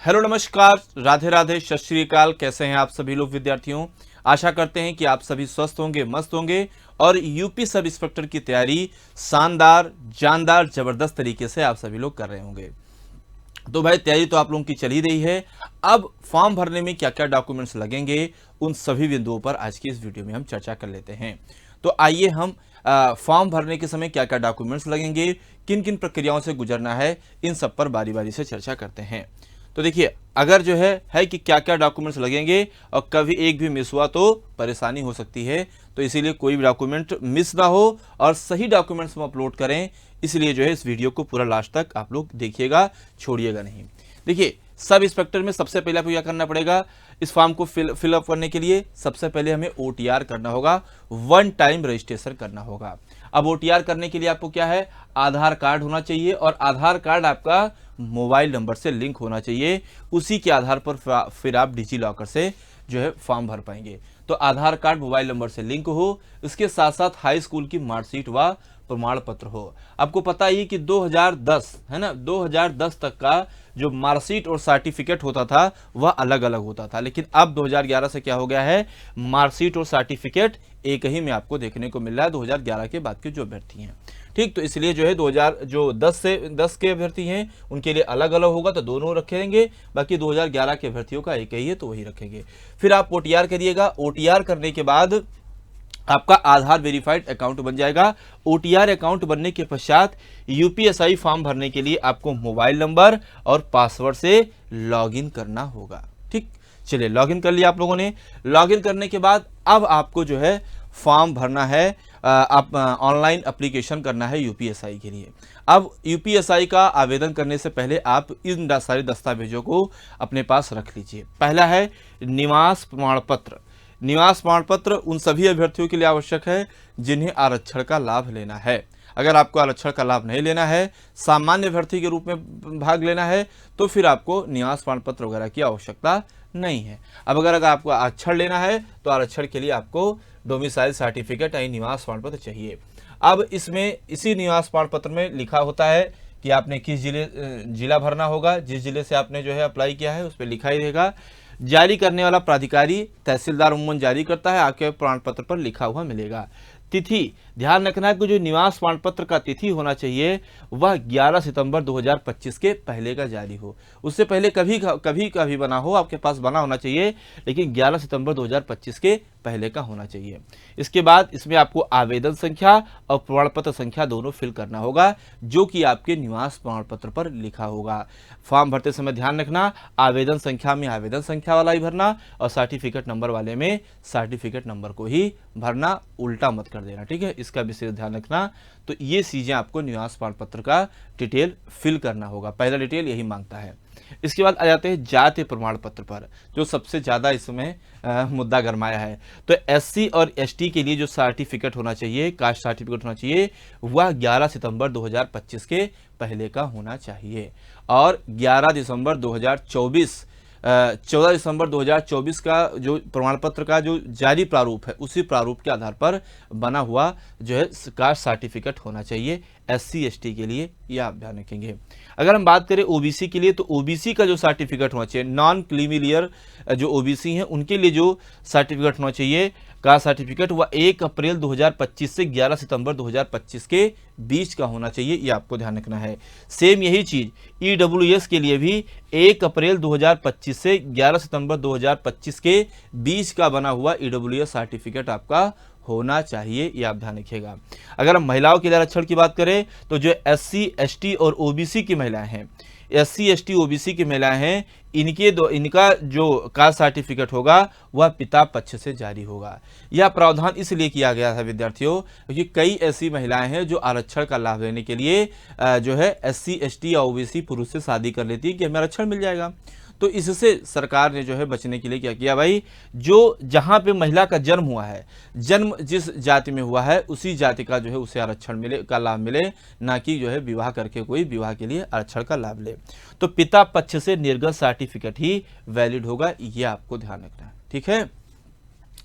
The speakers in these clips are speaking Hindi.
हेलो नमस्कार, राधे राधे, सत श्री अकाल। कैसे हैं आप सभी लोग विद्यार्थियों? आशा करते हैं कि आप सभी स्वस्थ होंगे, मस्त होंगे और यूपी सब इंस्पेक्टर की तैयारी शानदार, जानदार, जबरदस्त तरीके से आप सभी लोग कर रहे होंगे। तो भाई तैयारी तो आप लोगों की चल ही रही है। अब फॉर्म भरने में क्या क्या डॉक्यूमेंट्स लगेंगे, उन सभी बिंदुओं पर आज की इस वीडियो में हम चर्चा कर लेते हैं। तो आइए हम फॉर्म भरने के समय क्या क्या डॉक्यूमेंट्स लगेंगे, किन किन प्रक्रियाओं से गुजरना है, इन सब पर बारी बारी से चर्चा करते हैं। तो देखिए, अगर जो है कि क्या क्या डॉक्यूमेंट्स लगेंगे और कभी एक भी मिस हुआ तो परेशानी हो सकती है। तो इसीलिए कोई भी डॉक्यूमेंट मिस ना हो और सही डॉक्यूमेंट्स हम अपलोड करें, इसलिए जो है इस वीडियो को पूरा लास्ट तक आप लोग देखिएगा, छोड़िएगा नहीं। देखिए, सब इंस्पेक्टर में सबसे पहले आपको क्या करना पड़ेगा, इस फॉर्म को फिलअप करने के लिए सबसे पहले हमें OTR करना होगा, वन टाइम रजिस्ट्रेशन करना होगा। अब OTR करने के लिए आपको क्या है, आधार कार्ड होना चाहिए और आधार कार्ड आपका मोबाइल नंबर से लिंक होना चाहिए। उसी के आधार पर फिर आप डिजी लॉकर से जो है फॉर्म भर पाएंगे। तो आधार कार्ड मोबाइल नंबर से लिंक हो, इसके साथ साथ हाई स्कूल की मार्कशीट व प्रमाण पत्र हो। आपको पता ही कि 2010 है ना, 2010 तक का जो मार्कशीट और सर्टिफिकेट होता था वह अलग अलग होता था, लेकिन अब 2011 से क्या हो गया है, मार्कशीट और सर्टिफिकेट एक ही में आपको देखने को मिल रहा है 2011 के बाद के जो अभ्यर्थी हैं। ठीक, तो इसलिए जो है 2000 जो 10 के अभ्यर्थी हैं उनके लिए अलग अलग होगा, तो दोनों रखेंगे। बाकी 2011 के अभ्यर्थियों का एक ही है तो वही रखेंगे। फिर आप OTR करिएगा। OTR करने के बाद आपका आधार वेरीफाइड अकाउंट बन जाएगा। OTR अकाउंट बनने के पश्चात UPSI फॉर्म भरने के लिए आपको मोबाइल नंबर और पासवर्ड से लॉगिन करना होगा। ठीक, चलिए लॉगिन कर लिया आप लोगों ने। लॉगिन करने के बाद अब आपको जो है फॉर्म भरना है, आप ऑनलाइन एप्लीकेशन करना है UPSI के लिए। अब UPSI का आवेदन करने से पहले आप इन सारे दस्तावेजों को अपने पास रख लीजिए। पहला है निवास प्रमाण पत्र। निवास प्रमाण पत्र उन सभी अभ्यर्थियों के लिए आवश्यक है जिन्हें आरक्षण का लाभ लेना है। अगर आपको आरक्षण का लाभ नहीं लेना है, सामान्य अभ्यर्थी के रूप में भाग लेना है, तो फिर आपको निवास प्रमाण पत्र वगैरह की आवश्यकता नहीं है। अब अगर आपको आरक्षण लेना है तो आरक्षण के लिए आपको डोमिसाइल सर्टिफिकेट यानी निवास प्रमाण पत्र चाहिए। अब इसमें इसी निवास प्रमाण पत्र में लिखा होता है कि आपने किस जिला भरना होगा। जिस जिले से आपने जो है अप्लाई किया है उस पर लिखा ही रहेगा। जारी करने वाला प्राधिकारी तहसीलदार उम्मन जारी करता है, आपके प्रमाण पत्र पर लिखा हुआ मिलेगा। तिथि, ध्यान रखना है कि जो निवास प्रमाण पत्र का तिथि होना चाहिए वह 11 सितंबर 2025 के पहले का जारी हो। उससे पहले कभी का भी बना हो, आपके पास बना होना चाहिए, लेकिन 11 सितंबर 2025 के पहले का होना चाहिए। इसके बाद इसमें आपको आवेदन संख्या और प्रमाण पत्र संख्या दोनों फिल करना होगा, जो कि आपके निवास प्रमाण पत्र पर लिखा होगा। फॉर्म भरते समय ध्यान रखना, आवेदन संख्या में आवेदन संख्या वाला ही भरना और सर्टिफिकेट नंबर वाले में सर्टिफिकेट नंबर को ही भरना, उल्टा मत कर देना। ठीक है, इसका विशेष ध्यान रखना। तो ये चीजें आपको निवास प्रमाण पत्र का डिटेल फिल करना होगा, पहला डिटेल यही मांगता है। इसके बाद आ जाते हैं जाति प्रमाण पत्र पर, जो सबसे ज्यादा इसमें मुद्दा गरमाया है। तो SC और ST के लिए जो सर्टिफिकेट होना चाहिए, कास्ट सर्टिफिकेट होना चाहिए, वह 11 सितंबर 2025 के पहले का होना चाहिए। और 11 दिसंबर 2024 14 दिसंबर 2024 का जो प्रमाण पत्र का जो जारी प्रारूप है, उसी प्रारूप के आधार पर बना हुआ जो है कास्ट सर्टिफिकेट होना चाहिए SC ST के लिए, यह आप ध्यान रखेंगे। अगर हम बात करें OBC के लिए, तो OBC का जो सर्टिफिकेट होना चाहिए, नॉन क्रीमीलियर जो OBC हैं उनके लिए जो सर्टिफिकेट होना चाहिए का सर्टिफिकेट, वह 1 अप्रैल 2025 से 11 सितंबर 2025 के बीच का होना चाहिए, ये आपको ध्यान रखना है। सेम यही चीज EWS के लिए भी 1 अप्रैल 2025 से 11 सितंबर 2025 के बीच का बना हुआ EWS सर्टिफिकेट आपका होना चाहिए, ये आप ध्यान रखिएगा। अगर हम महिलाओं के लिए आरक्षण की बात करें, तो जो SC ST और OBC की महिलाएं हैं, SC ST OBC की महिलाएं हैं, इनका जो कास्ट सर्टिफिकेट होगा वह पिता पक्ष से जारी होगा। यह प्रावधान इसलिए किया गया था विद्यार्थियों, क्योंकि कई ऐसी महिलाएं हैं जो आरक्षण का लाभ लेने के लिए जो है SC ST या OBC पुरुष से शादी कर लेती है कि हमें आरक्षण मिल जाएगा। तो इससे सरकार ने जो है बचने के लिए क्या किया भाई, जो जहां पे महिला का जन्म हुआ है, जन्म जिस जाति में हुआ है उसी जाति का जो है उसे आरक्षण मिले, का लाभ मिले, ना कि जो है विवाह करके कोई विवाह के लिए आरक्षण का लाभ ले। तो पिता पक्ष से निर्गत सर्टिफिकेट ही वैलिड होगा, ये आपको ध्यान रखना है। ठीक है,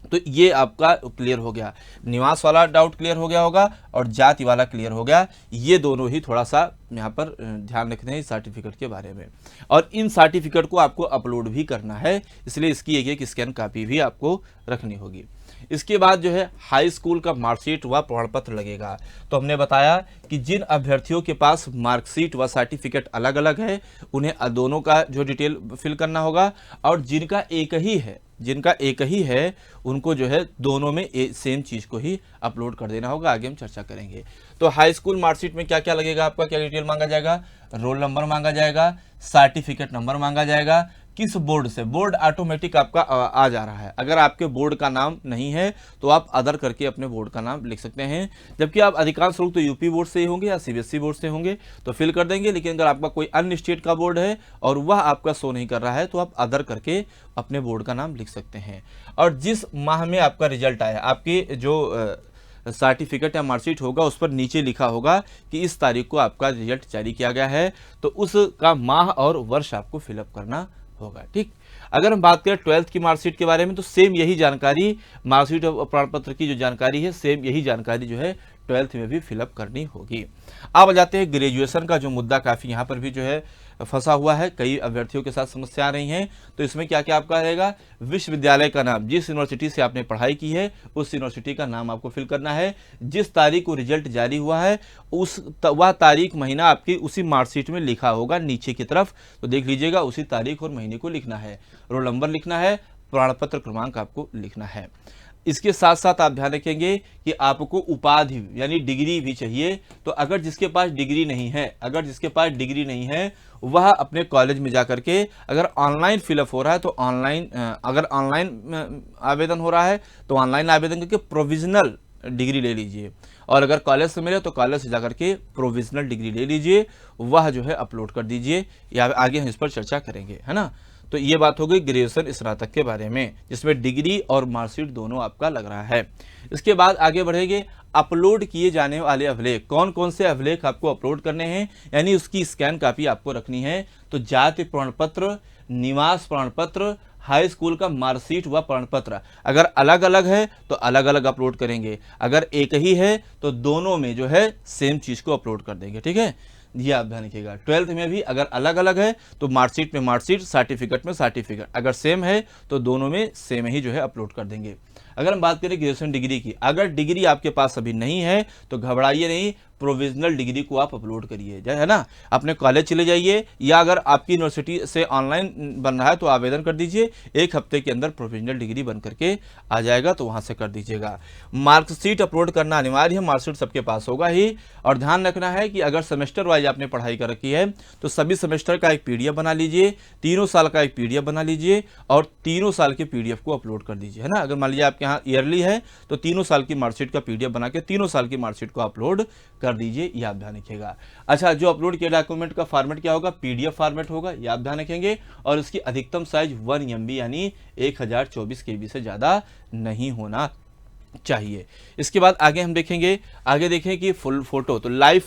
तो ये आपका क्लियर हो गया, निवास वाला डाउट क्लियर हो गया होगा और जाति वाला क्लियर हो गया। ये दोनों ही थोड़ा सा यहाँ पर ध्यान रखते हैं इस सर्टिफिकेट के बारे में, और इन सर्टिफिकेट को आपको अपलोड भी करना है, इसलिए इसकी एक स्कैन कॉपी भी आपको रखनी होगी। इसके बाद जो है हाई स्कूल का मार्कशीट व प्रमाण पत्र लगेगा। तो हमने बताया कि जिन अभ्यर्थियों के पास मार्कशीट व सर्टिफिकेट अलग अलग है उन्हें दोनों का जो डिटेल फिल करना होगा, और जिनका एक ही है उनको जो है दोनों में सेम चीज़ को ही अपलोड कर देना होगा। आगे हम चर्चा करेंगे। तो हाई स्कूल मार्कशीट में क्या क्या लगेगा, आपका क्या डिटेल मांगा जाएगा, रोल नंबर मांगा जाएगा, सर्टिफिकेट नंबर मांगा जाएगा, किस बोर्ड से, बोर्ड ऑटोमेटिक आपका आ जा रहा है। अगर आपके बोर्ड का नाम नहीं है तो आप अदर करके अपने बोर्ड का नाम लिख सकते हैं, जबकि आप अधिकांश लोग तो यूपी बोर्ड से ही होंगे या सीबीएसई बोर्ड से होंगे तो फिल कर देंगे। लेकिन अगर आपका कोई अन्य स्टेट का बोर्ड है और वह आपका शो नहीं कर रहा है तो आप अदर करके अपने बोर्ड का नाम लिख सकते हैं। और जिस माह में आपका रिजल्ट आया, आपके जो सर्टिफिकेट या मार्कशीट होगा उस पर नीचे लिखा होगा कि इस तारीख को आपका रिजल्ट जारी किया गया है, तो उसका माह और वर्ष आपको फिलअप करना होगा। ठीक, अगर हम बात करें 12th की मार्कशीट के बारे में तो सेम यही जानकारी, मार्कशीट और प्रमाण पत्र की जो जानकारी है सेम यही जानकारी जो है 12th में भी फिलअप करनी होगी। अब आ जाते हैं ग्रेजुएशन का जो मुद्दा, काफ़ी यहाँ पर भी जो है फंसा हुआ है, कई अभ्यर्थियों के साथ समस्या आ रही हैं। तो इसमें क्या क्या आपका रहेगा, विश्वविद्यालय का नाम, जिस यूनिवर्सिटी से आपने पढ़ाई की है उस यूनिवर्सिटी का नाम आपको फिल करना है, जिस तारीख को रिजल्ट जारी हुआ है वह तारीख महीना आपकी उसी मार्कशीट में लिखा होगा नीचे की तरफ, तो देख लीजिएगा उसी तारीख और महीने को लिखना है, रोल नंबर लिखना है, प्रमाण पत्र क्रमांक आपको लिखना है। इसके साथ साथ आप ध्यान रखेंगे कि आपको उपाधि यानी डिग्री भी चाहिए। तो अगर जिसके पास डिग्री नहीं है वह अपने कॉलेज में जाकर के, अगर ऑनलाइन फिलअप हो रहा है तो अगर ऑनलाइन आवेदन हो रहा है तो ऑनलाइन आवेदन करके प्रोविजनल डिग्री ले लीजिए, और अगर कॉलेज से मिले तो कॉलेज से जाकर के प्रोविजनल डिग्री ले लीजिए, वह जो है अपलोड कर दीजिए, या आगे हम इस पर चर्चा करेंगे, है ना। तो ये बात हो गई ग्रेजुएशन स्नातक के बारे में, जिसमें डिग्री और मार्कशीट दोनों आपका लग रहा है। इसके बाद आगे बढ़ेंगे, अपलोड किए जाने वाले अभिलेख, कौन कौन से अभिलेख आपको अपलोड करने हैं, यानी उसकी स्कैन कॉपी आपको रखनी है। तो जाति प्रमाण पत्र, निवास प्रमाण पत्र, हाई स्कूल का मार्कशीट व प्रमाण पत्र, अगर अलग अलग है तो अलग अलग अपलोड करेंगे, अगर एक ही है तो दोनों में जो है सेम चीज़ को अपलोड कर देंगे। ठीक है, ये आप ध्यान रखिएगा। 12th में भी अगर अलग अलग है तो मार्कशीट में मार्कशीट, सर्टिफिकेट में सर्टिफिकेट, अगर सेम है तो दोनों में सेम ही जो है अपलोड कर देंगे। अगर हम बात करें ग्रेजुएशन डिग्री की, अगर डिग्री आपके पास अभी नहीं है तो घबराइए नहीं, प्रोविजनल डिग्री को आप अपलोड करिए, है ना। अपने कॉलेज चले जाइए, या अगर आपकी यूनिवर्सिटी से ऑनलाइन बन रहा है तो आवेदन कर दीजिए, 1 हफ्ते के अंदर प्रोविजनल डिग्री बन करके आ जाएगा तो वहाँ से कर दीजिएगा। मार्कशीट अपलोड करना अनिवार्य है, मार्कशीट सबके पास होगा ही। और ध्यान रखना है कि अगर सेमेस्टर वाइज आपने पढ़ाई कर रखी है तो सभी सेमेस्टर का एक PDF बना लीजिए, 3 साल का एक PDF बना लीजिए और 3 साल के PDF को अपलोड कर दीजिए, है ना। अगर मान लीजिए आपके यहाँ ईयरली है तो 3 साल की मार्कशीट का PDF बना के 3 साल की मार्कशीट को अपलोड कर दीजिए, ये आप ध्यान रखिएगा। अच्छा, जो अपलोड किया डॉक्यूमेंट का फॉर्मेट क्या होगा, PDF फॉर्मेट होगा, ये आप ध्यान रखेंगे। और इसकी अधिकतम साइज 1 MB यानी 1024 KB से ज़्यादा नहीं होना चाहिए। इसके बाद आगे हम देखें कि फुल फोटो, तो लाइव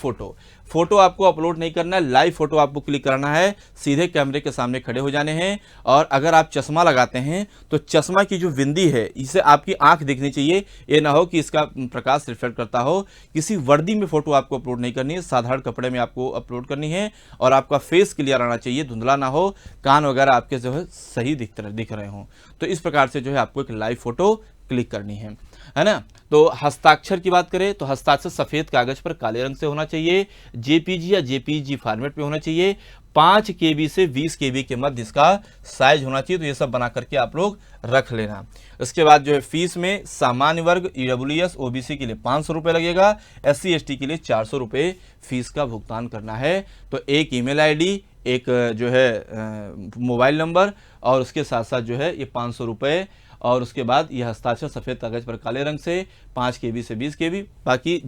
फोटो आपको अपलोड नहीं करना है, लाइव फोटो आपको क्लिक करना है, सीधे कैमरे के सामने खड़े हो जाने हैं। और अगर आप चश्मा लगाते हैं तो चश्मा की जो बिंदी है इसे आपकी आंख दिखनी चाहिए, ये ना हो कि इसका प्रकाश रिफ्लेक्ट करता हो। किसी वर्दी में फोटो आपको अपलोड नहीं करनी है, साधारण कपड़े में आपको अपलोड करनी है। और आपका फेस क्लियर आना चाहिए, धुंधला ना हो, कान वगैरह आपके जो है सही दिख रहे हों। तो इस प्रकार से जो है आपको एक लाइव फोटो क्लिक करनी है ना। तो हस्ताक्षर की बात करें तो हस्ताक्षर सफ़ेद कागज पर काले रंग से होना चाहिए, JPG या JPG फॉर्मेट में होना चाहिए, 5 KB से 20 KB के मध्य इसका साइज होना चाहिए। तो ये सब बना करके आप लोग रख लेना। इसके बाद जो है फीस में सामान्य वर्ग EWS OBC के लिए 500 रुपये लगेगा, SC ST के लिए 400 रुपये फीस का भुगतान करना है। तो एक ईमेल ID, एक जो है मोबाइल नंबर, और उसके साथ साथ जो है ये 500 रुपये, और उसके बाद यह हस्ताक्षर सफ़ेद कागज पर काले रंग से 5 KB से 20 KB, बाकी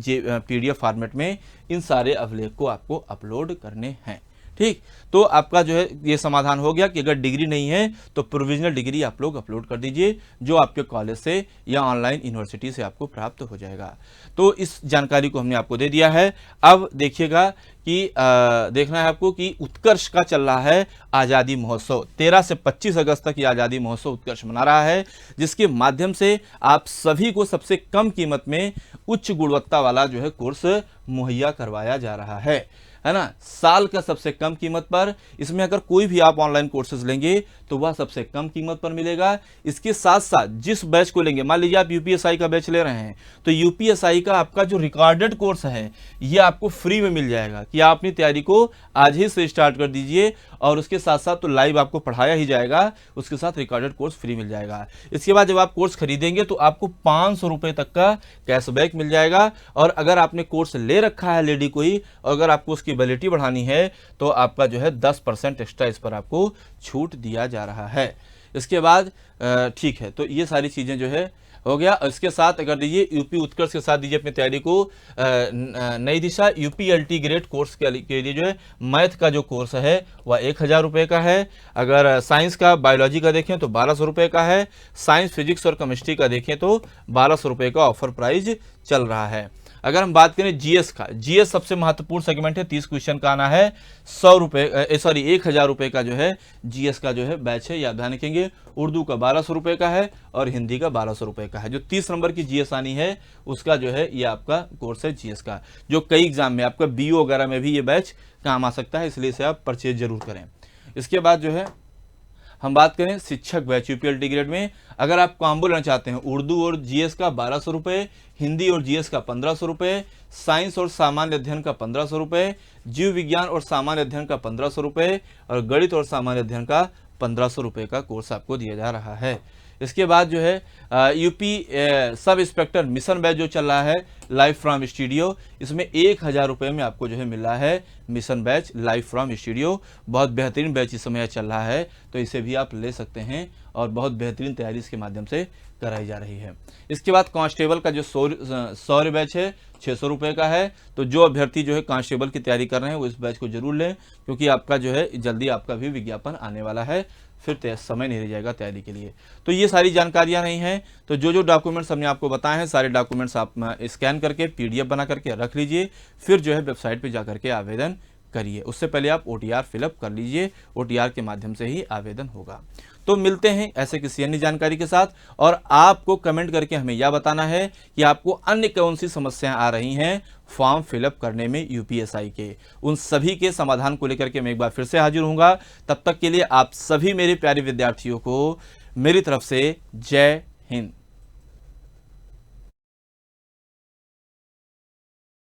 PDF फॉर्मेट में इन सारे अभिलेख को आपको अपलोड करने हैं। ठीक, तो आपका जो है ये समाधान हो गया कि अगर डिग्री नहीं है तो प्रोविजनल डिग्री आप लोग अपलोड कर दीजिए, जो आपके कॉलेज से या ऑनलाइन यूनिवर्सिटी से आपको प्राप्त हो जाएगा। तो इस जानकारी को हमने आपको दे दिया है। अब देखिएगा कि देखना है आपको कि उत्कर्ष का चल रहा है आज़ादी महोत्सव। 13 से 25 अगस्त तक ये आज़ादी महोत्सव उत्कर्ष मना रहा है, जिसके माध्यम से आप सभी को सबसे कम कीमत में उच्च गुणवत्ता वाला जो है कोर्स मुहैया करवाया जा रहा है ना, साल का सबसे कम कीमत पर। इसमें अगर कोई भी आप ऑनलाइन कोर्सेज लेंगे तो वह सबसे कम कीमत पर मिलेगा। इसके साथ साथ जिस बैच को लेंगे, मान लीजिए आप यूपीएसआई का बैच ले रहे हैं, तो यूपीएसआई का आपका जो रिकॉर्डेड कोर्स है ये आपको फ्री में मिल जाएगा कि आप अपनी तैयारी को आज ही से स्टार्ट कर दीजिए, और उसके साथ साथ तो लाइव आपको पढ़ाया ही जाएगा, उसके साथ रिकॉर्डेड कोर्स फ्री मिल जाएगा। इसके बाद जब आप कोर्स खरीदेंगे तो आपको 500 रुपये तक का कैशबैक मिल जाएगा, और अगर आपने कोर्स ले रखा है लेडी कोई, और अगर आपको उसकी वैलिडिटी बढ़ानी है तो आपका जो है 10% एक्स्ट्रा इस पर आपको छूट दिया जा रहा है। इसके बाद ठीक है, तो ये सारी चीज़ें जो है हो गया। इसके साथ अगर दीजिए यूपी उत्कर्ष के साथ दीजिए अपनी तैयारी को नई दिशा यूपीएलटी ग्रेड कोर्स के लिए जो है मैथ का जो कोर्स है वह 1000 रुपये का है। अगर साइंस का बायोलॉजी का देखें तो 1200 रुपये का है। साइंस फिजिक्स और केमिस्ट्री का देखें तो 1200 रुपये का ऑफर प्राइस चल रहा है। अगर हम बात करें जीएस का, जीएस सबसे महत्वपूर्ण सेगमेंट है, 30 क्वेश्चन का आना है। 1000 रुपये का जो है जीएस का जो है बैच है, याद ध्यान रखेंगे। उर्दू का 1200 रुपये का है और हिंदी का 1200 रुपये का है। जो 30 नंबर की जीएस आनी है उसका जो है ये आपका कोर्स है जीएस का, जो कई एग्जाम में आपका बीओ वगैरह में भी ये बैच काम आ सकता है, इसलिए इसे आप परचेज जरूर करें। इसके बाद जो है हम बात करें शिक्षक बैच यूपीएलटी ग्रेड में, अगर आप कॉम्बो लेना चाहते हैं उर्दू और जीएस का 1200 रुपये, हिंदी और जीएस का 1500 रुपये, साइंस और सामान्य अध्ययन का 1500 रुपये, जीव विज्ञान और सामान्य अध्ययन का 1500 रुपये, और गणित और सामान्य अध्ययन का 1500 रुपये का कोर्स आपको दिया जा रहा है। इसके बाद जो है UP sub inspector mission batch जो चल रहा है लाइव फ्रॉम स्टूडियो, इसमें 1000 रुपये में आपको जो है मिल रहा है mission batch live from studio. बहुत बेहतरीन बैच इस समय चल रहा है, तो इसे भी आप ले सकते हैं, और बहुत बेहतरीन तैयारी इसके माध्यम से कराई जा रही है। इसके बाद कांस्टेबल का जो शौर्य बैच है 600 रुपये का है। तो जो अभ्यर्थी जो है कांस्टेबल की तैयारी कर रहे हैं वो इस बैच को जरूर लें, क्योंकि आपका जो है जल्दी आपका भी विज्ञापन आने वाला है, फिर समय नहीं रह जाएगा तैयारी के लिए। तो ये सारी जानकारियां नहीं हैं, तो जो डॉक्यूमेंट्स हमने आपको बताए हैं सारे डॉक्यूमेंट्स आप स्कैन करके पीडीएफ बना करके रख लीजिए, फिर जो है वेबसाइट पे जा करके आवेदन करिए। उससे पहले आप ओटीआर फिलअप कर लीजिए, ओटीआर के माध्यम से ही आवेदन होगा। तो मिलते हैं ऐसे किसी अन्य जानकारी के साथ, और आपको कमेंट करके हमें यह बताना है कि आपको अन्य कौन सी समस्याएं आ रही हैं फॉर्म फिलअप करने में यूपीएसआई के। उन सभी के समाधान को लेकर के मैं एक बार फिर से हाजिर होऊंगा। तब तक के लिए आप सभी मेरे प्यारे विद्यार्थियों को मेरी तरफ से जय हिंद।